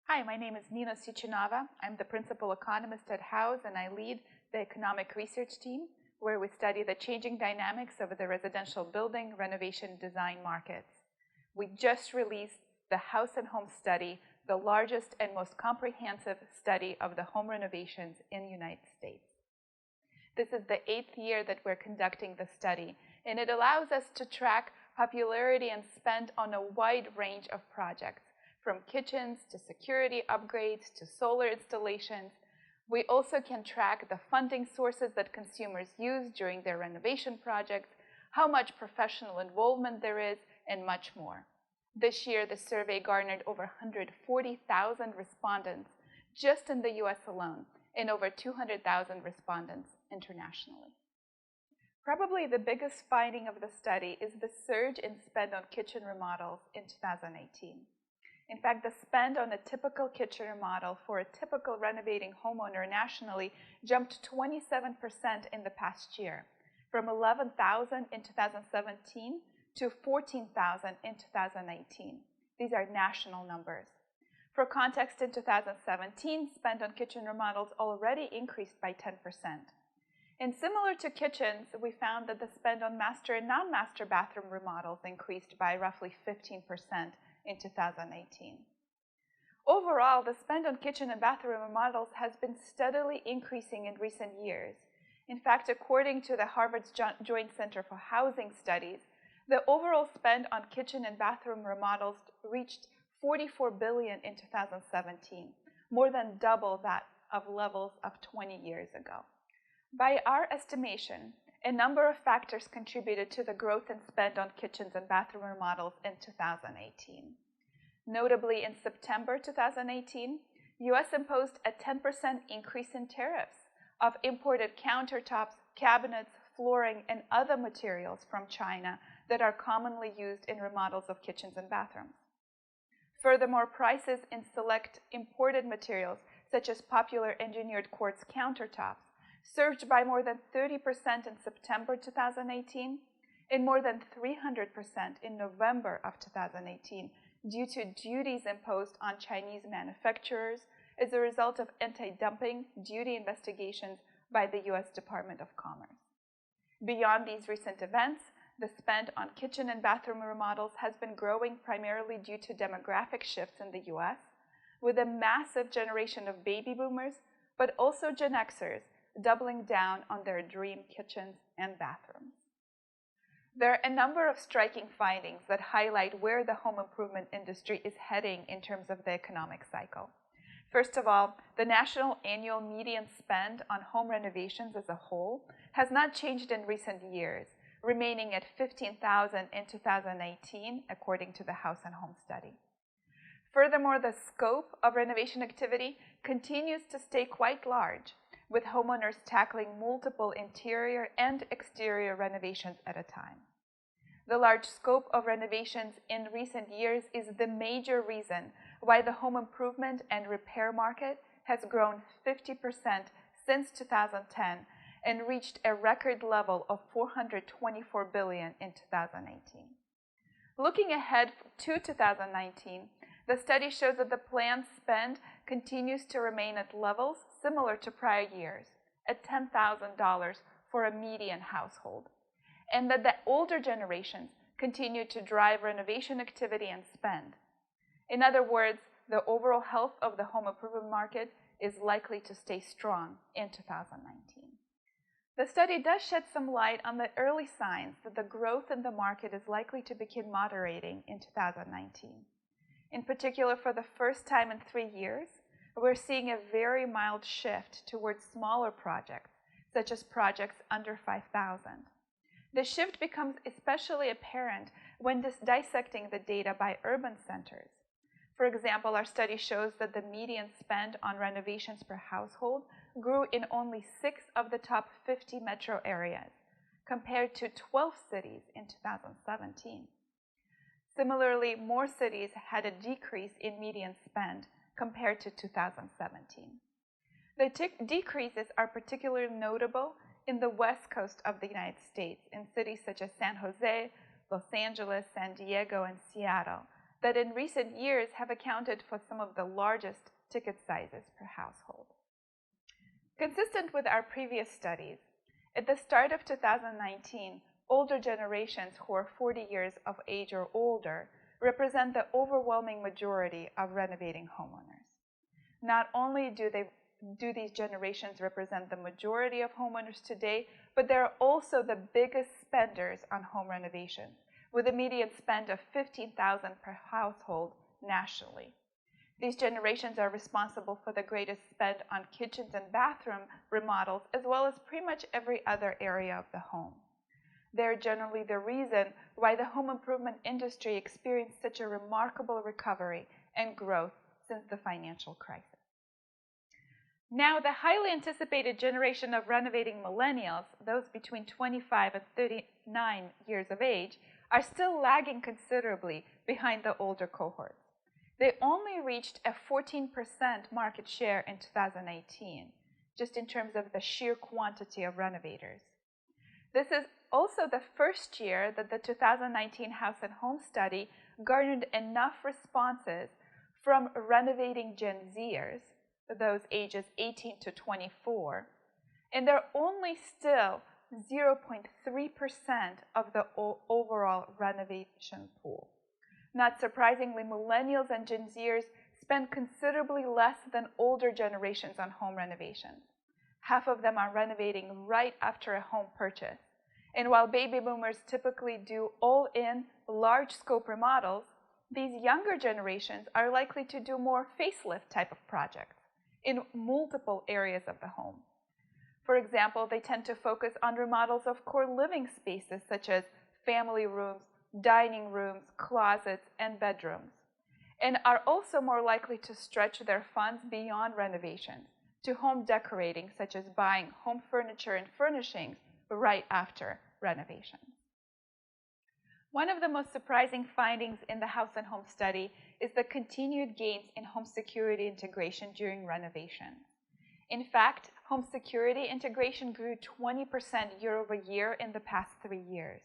Hi, my name is Nina Sichinava. I'm the principal economist at Houzz, and I lead the economic research team, where we study the changing dynamics of the residential building renovation design markets. We just released the House and Home Study, the largest and most comprehensive study of the home renovations in the United States. This is the 8th year that we're conducting the study, and it allows us to track popularity and spend on a wide range of projects, from kitchens to security upgrades to solar installations. We also can track the funding sources that consumers use during their renovation projects, how much professional involvement there is, and much more. This year, the survey garnered over 140,000 respondents just in the US alone, and over 200,000 respondents internationally. Probably the biggest finding of the study is the surge in spend on kitchen remodels in 2018. In fact, the spend on a typical kitchen remodel for a typical renovating homeowner nationally jumped 27% in the past year, from 11,000 in 2017 to 14,000 in 2018. These are national numbers. For context, in 2017, spend on kitchen remodels already increased by 10%. And similar to kitchens, we found that the spend on master and non-master bathroom remodels increased by roughly 15% in 2018. Overall, the spend on kitchen and bathroom remodels has been steadily increasing in recent years. In fact, according to the Harvard's Joint Center for Housing Studies, the overall spend on kitchen and bathroom remodels reached $44 billion in 2017, more than double that of levels of 20 years ago. By our estimation, a number of factors contributed to the growth in spend on kitchens and bathroom remodels in 2018. Notably, in September 2018, US imposed a 10% increase in tariffs of imported countertops, cabinets, flooring, and other materials from China that are commonly used in remodels of kitchens and bathrooms. Furthermore, prices in select imported materials, such as popular engineered quartz countertops, surged by more than 30% in September 2018 and more than 300% in November of 2018 due to duties imposed on Chinese manufacturers as a result of anti-dumping duty investigations by the US Department of Commerce. Beyond these recent events, the spend on kitchen and bathroom remodels has been growing primarily due to demographic shifts in the US, with a massive generation of baby boomers, but also Gen Xers, doubling down on their dream kitchens and bathrooms. There are a number of striking findings that highlight where the home improvement industry is heading in terms of the economic cycle. First of all, the national annual median spend on home renovations as a whole has not changed in recent years, remaining at $15,000 in 2018, according to the House and Home Study. Furthermore, the scope of renovation activity continues to stay quite large, with homeowners tackling multiple interior and exterior renovations at a time. The large scope of renovations in recent years is the major reason why the home improvement and repair market has grown 50% since 2010 and reached a record level of $424 billion in 2018. Looking ahead to 2019, the study shows that the planned spend continues to remain at levels similar to prior years, at $10,000 for a median household, and that the older generations continue to drive renovation activity and spend. In other words, the overall health of the home improvement market is likely to stay strong in 2019. The study does shed some light on the early signs that the growth in the market is likely to begin moderating in 2019. In particular, for the first time in 3 years, we're seeing a very mild shift towards smaller projects, such as projects under 5,000. The shift becomes especially apparent when dissecting the data by urban centers. For example, our study shows that the median spend on renovations per household grew in only 6 of the top 50 metro areas, compared to 12 cities in 2017. Similarly, more cities had a decrease in median spend compared to 2017. The decreases are particularly notable in the west coast of the United States, in cities such as San Jose, Los Angeles, San Diego, and Seattle, that in recent years have accounted for some of the largest ticket sizes per household. Consistent with our previous studies, at the start of 2019, older generations who are 40 years of age or older represent the overwhelming majority of renovating homeowners. Not only do these generations represent the majority of homeowners today, but they're also the biggest spenders on home renovations, with a median spend of $15,000 per household nationally. These generations are responsible for the greatest spend on kitchens and bathroom remodels, as well as pretty much every other area of the home. They're generally the reason why the home improvement industry experienced such a remarkable recovery and growth since the financial crisis. Now, the highly anticipated generation of renovating millennials, those between 25 and 39 years of age, are still lagging considerably behind the older cohorts. They only reached a 14% market share in 2018, just in terms of the sheer quantity of renovators. This is also the first year that the 2019 House and Home study garnered enough responses from renovating Gen Zers, those ages 18 to 24, and they're only still 0.3% of the overall renovation pool. Not surprisingly, millennials and Gen Zers spend considerably less than older generations on home renovations. Half of them are renovating right after a home purchase. And while baby boomers typically do all-in, large-scope remodels, these younger generations are likely to do more facelift type of projects in multiple areas of the home. For example, they tend to focus on remodels of core living spaces such as family rooms, dining rooms, closets, and bedrooms, and are also more likely to stretch their funds beyond renovations to home decorating, such as buying home furniture and furnishings right after renovations. One of the most surprising findings in the House and Home study is the continued gains in home security integration during renovations. In fact, home security integration grew 20% year over year in the past 3 years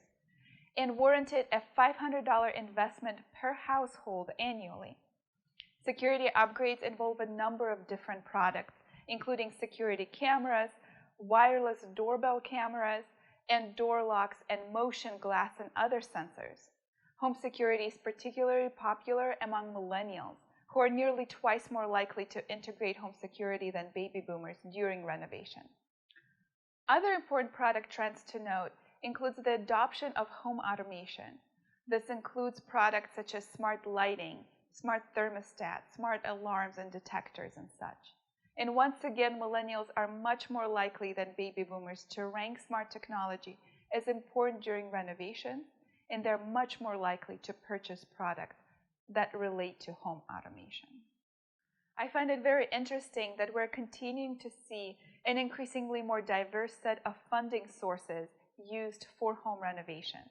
and warranted a $500 investment per household annually. Security upgrades involve a number of different products, including security cameras, wireless doorbell cameras, and door locks and motion glass and other sensors. Home security is particularly popular among millennials, who are nearly twice more likely to integrate home security than baby boomers during renovation. Other important product trends to note includes the adoption of home automation. This includes products such as smart lighting, smart thermostats, smart alarms and detectors and such. And once again, millennials are much more likely than baby boomers to rank smart technology as important during renovation, and they're much more likely to purchase products that relate to home automation. I find it very interesting that we're continuing to see an increasingly more diverse set of funding sources used for home renovations.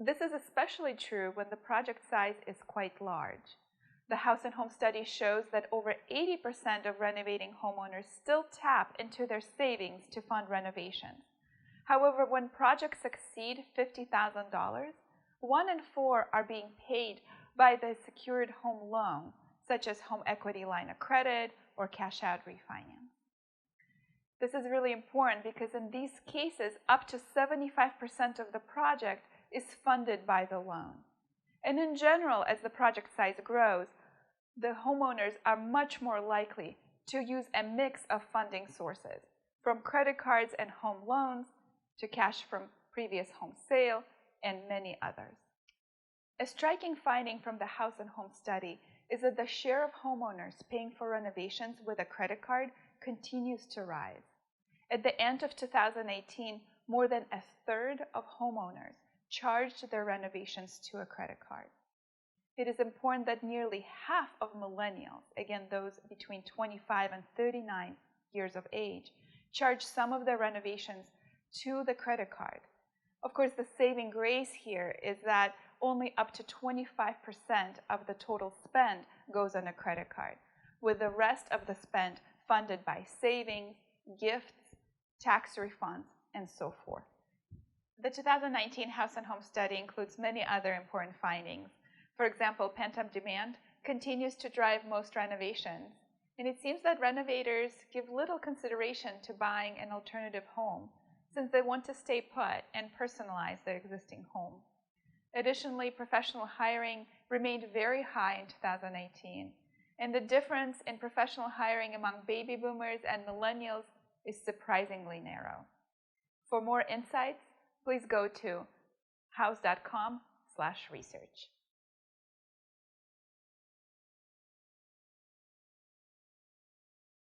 This is especially true when the project size is quite large. The House and Home study shows that over 80% of renovating homeowners still tap into their savings to fund renovations. However, when projects exceed $50,000, 1 in 4 are being paid by the secured home loan, such as home equity line of credit or cash out refinance. This is really important because in these cases, up to 75% of the project is funded by the loan. And in general, as the project size grows, the homeowners are much more likely to use a mix of funding sources, from credit cards and home loans to cash from previous home sale and many others. A striking finding from the House and Home study is that the share of homeowners paying for renovations with a credit card continues to rise. At the end of 2018, more than a third of homeowners charged their renovations to a credit card. It is important that nearly half of millennials, again those between 25 and 39 years of age, charge some of their renovations to the credit card. Of course, the saving grace here is that only up to 25% of the total spend goes on a credit card, with the rest of the spend funded by savings, gifts, tax refunds, and so forth. The 2019 House and Home study includes many other important findings. For example, pent-up demand continues to drive most renovations, and it seems that renovators give little consideration to buying an alternative home since they want to stay put and personalize their existing home. Additionally, professional hiring remained very high in 2018, and the difference in professional hiring among baby boomers and millennials is surprisingly narrow. For more insights, please go to houzz.com/research.